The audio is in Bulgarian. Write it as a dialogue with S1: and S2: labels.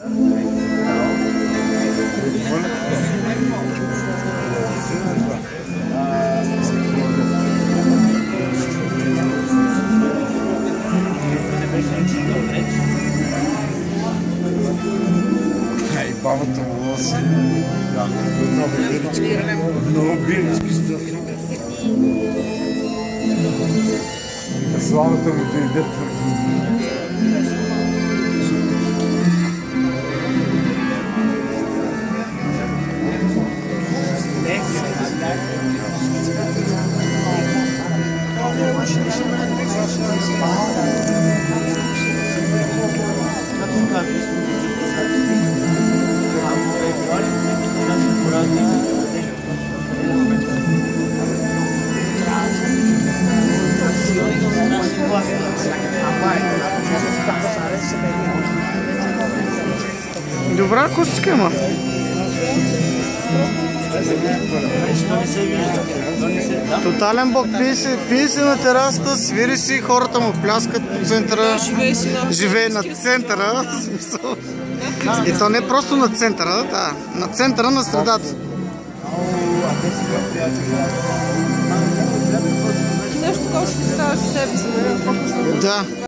S1: Ай, бабата му лоси. Много бирички ще са. Славата му дойде твърди.
S2: Добра акустика има. Тотален бог, пие си на терасата, свири си, хората му пляскат по центъра. Живее на центъра. И то не просто на центъра, да, на центъра на средата.
S3: Нещо такова си представяш за себе си, нали?
S2: Да.